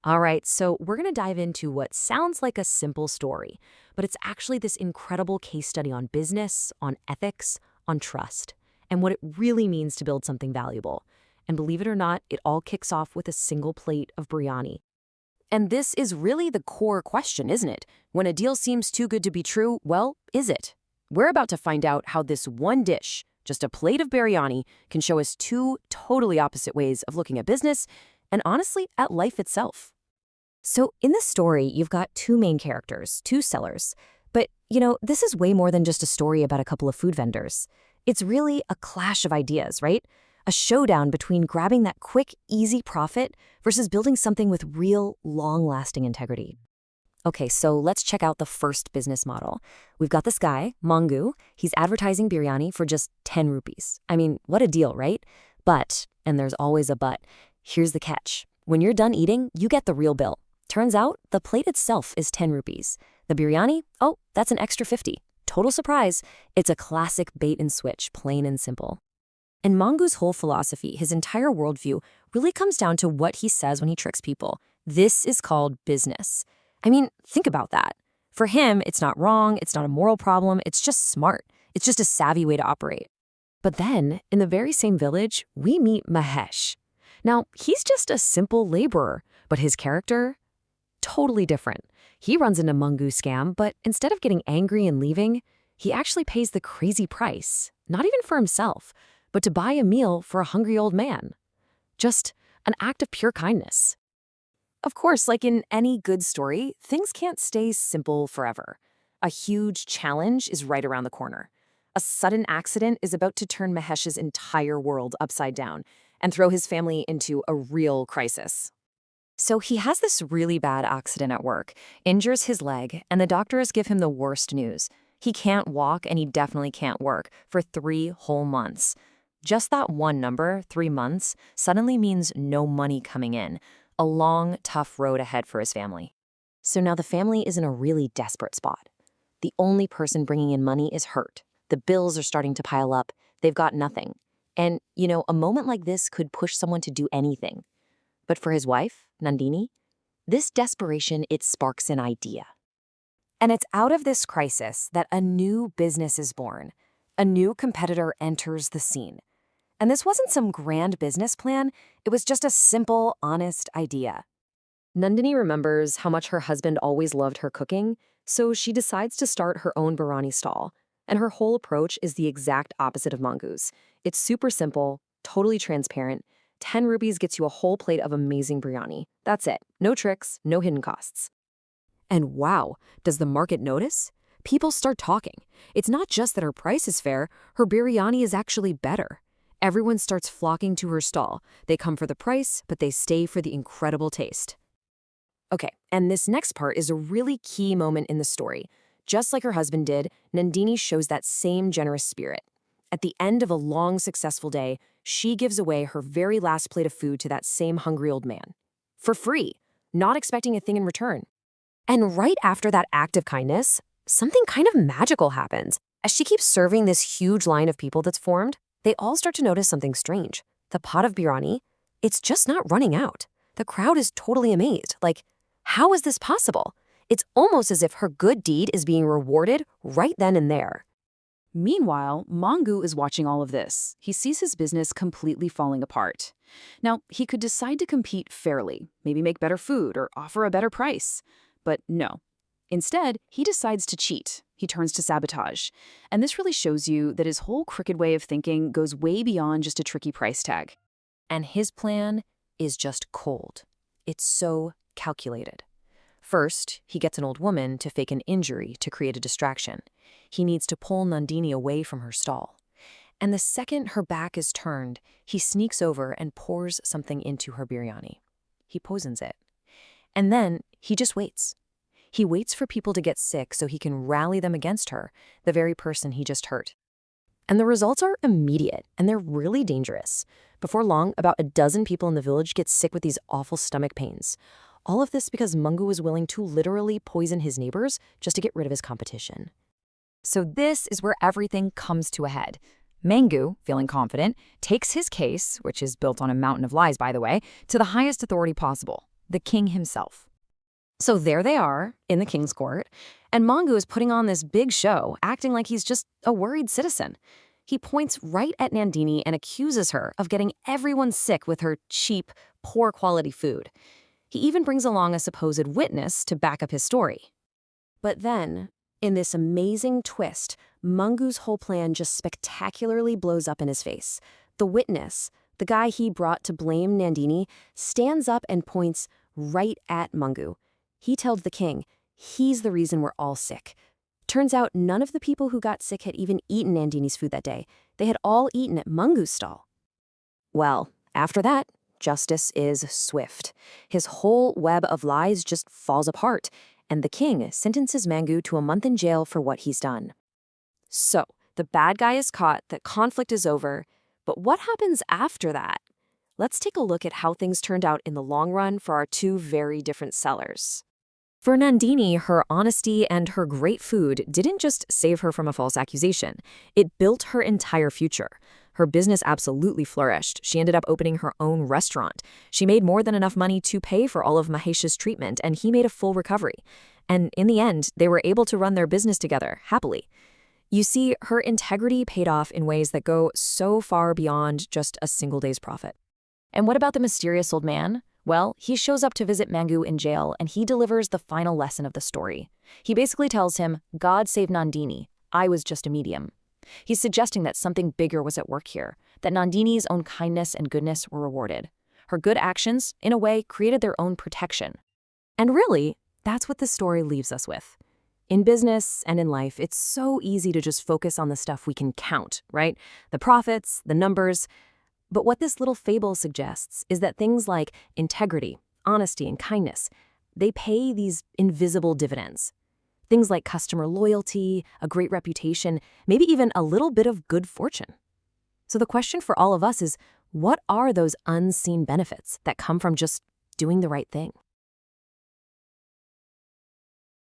All right, so we're going to dive into what sounds like a simple story, but it's actually this incredible case study on business, on ethics, on trust, and what it really means to build something valuable. And believe it or not, it all kicks off with a single plate of biryani. And this is really the core question, isn't it? When a deal seems too good to be true, well, is it? We're about to find out how this one dish, just a plate of biryani, can show us two totally opposite ways of looking at business and honestly at life itself. So in this story, you've got two main characters, two sellers. But, this is way more than just a story about a couple of food vendors. It's really a clash of ideas, right? A showdown between grabbing that quick, easy profit versus building something with real, long-lasting integrity. Okay, so let's check out the first business model. We've got this guy, Mangu. He's advertising biryani for just 10 rupees. I mean, what a deal, right? But, and there's always a but, here's the catch. When you're done eating, you get the real bill. Turns out, the plate itself is 10 rupees. The biryani, oh, that's an extra 50. Total surprise. It's a classic bait and switch, plain and simple. And Mangu's whole philosophy, his entire worldview, really comes down to what he says when he tricks people. This is called business. I mean, think about that. For him, it's not wrong, it's not a moral problem, it's just smart. It's just a savvy way to operate. But then, in the very same village, we meet Mahesh. Now, he's just a simple laborer, but his character? Totally different. He runs into Mangu's scam, but instead of getting angry and leaving, he actually pays the crazy price, not even for himself, but to buy a meal for a hungry old man. Just an act of pure kindness. Of course, like in any good story, things can't stay simple forever. A huge challenge is right around the corner. A sudden accident is about to turn Mahesh's entire world upside down and throw his family into a real crisis. So he has this really bad accident at work, injures his leg, and the doctors give him the worst news. He can't walk and he definitely can't work for 3 whole months. Just that one number, 3 months, suddenly means no money coming in. A long, tough road ahead for his family. So now the family is in a really desperate spot. The only person bringing in money is hurt. The bills are starting to pile up. They've got nothing. And, a moment like this could push someone to do anything. But for his wife, Nandini, this desperation, it sparks an idea. And it's out of this crisis that a new business is born. A new competitor enters the scene. And this wasn't some grand business plan, it was just a simple, honest idea. Nandini remembers how much her husband always loved her cooking, so she decides to start her own biryani stall. And her whole approach is the exact opposite of Mangu's. It's super simple, totally transparent. 10 rupees gets you a whole plate of amazing biryani. That's it. No tricks, no hidden costs. And wow, does the market notice? People start talking. It's not just that her price is fair, her biryani is actually better. Everyone starts flocking to her stall. They come for the price, but they stay for the incredible taste. Okay, and this next part is a really key moment in the story. Just like her husband did, Nandini shows that same generous spirit. At the end of a long, successful day, she gives away her very last plate of food to that same hungry old man. For free, not expecting a thing in return. And right after that act of kindness, something kind of magical happens. As she keeps serving this huge line of people that's formed, they all start to notice something strange. The pot of biryani, it's just not running out. The crowd is totally amazed. Like, how is this possible? It's almost as if her good deed is being rewarded right then and there. Meanwhile, Mangu is watching all of this. He sees his business completely falling apart. Now, he could decide to compete fairly, maybe make better food or offer a better price. But no. Instead, he decides to cheat. He turns to sabotage. And this really shows you that his whole crooked way of thinking goes way beyond just a tricky price tag. And his plan is just cold. It's so calculated. First, he gets an old woman to fake an injury to create a distraction. He needs to pull Nandini away from her stall. And the second her back is turned, he sneaks over and pours something into her biryani. He poisons it. And then he just waits. He waits for people to get sick so he can rally them against her, the very person he just hurt. And the results are immediate, and they're really dangerous. Before long, about a dozen people in the village get sick with these awful stomach pains. All of this because Mangu was willing to literally poison his neighbors just to get rid of his competition. So this is where everything comes to a head. Mangu, feeling confident, takes his case, which is built on a mountain of lies, by the way, to the highest authority possible, the king himself. So there they are, in the king's court, and Mangu is putting on this big show, acting like he's just a worried citizen. He points right at Nandini and accuses her of getting everyone sick with her cheap, poor-quality food. He even brings along a supposed witness to back up his story. But then, in this amazing twist, Mangu's whole plan just spectacularly blows up in his face. The witness, the guy he brought to blame Nandini, stands up and points right at Mangu. He tells the king he's the reason we're all sick. Turns out none of the people who got sick had even eaten Nandini's food that day. They had all eaten at Mangu's stall. Well, after that, justice is swift. His whole web of lies just falls apart, and the king sentences Mangu to a month in jail for what he's done. So, the bad guy is caught, the conflict is over, but what happens after that? Let's take a look at how things turned out in the long run for our two very different sellers. For Nandini, her honesty and her great food didn't just save her from a false accusation. It built her entire future. Her business absolutely flourished. She ended up opening her own restaurant. She made more than enough money to pay for all of Mahesh's treatment, and he made a full recovery. And in the end, they were able to run their business together, happily. You see, her integrity paid off in ways that go so far beyond just a single day's profit. And what about the mysterious old man? Well, he shows up to visit Mangu in jail, and he delivers the final lesson of the story. He basically tells him, God saved Nandini. I was just a medium. He's suggesting that something bigger was at work here, that Nandini's own kindness and goodness were rewarded. Her good actions, in a way, created their own protection. And really, that's what the story leaves us with. In business and in life, it's so easy to just focus on the stuff we can count, right? The profits, the numbers. But what this little fable suggests is that things like integrity, honesty, and kindness, they pay these invisible dividends. Things like customer loyalty, a great reputation, maybe even a little bit of good fortune. So the question for all of us is, what are those unseen benefits that come from just doing the right thing?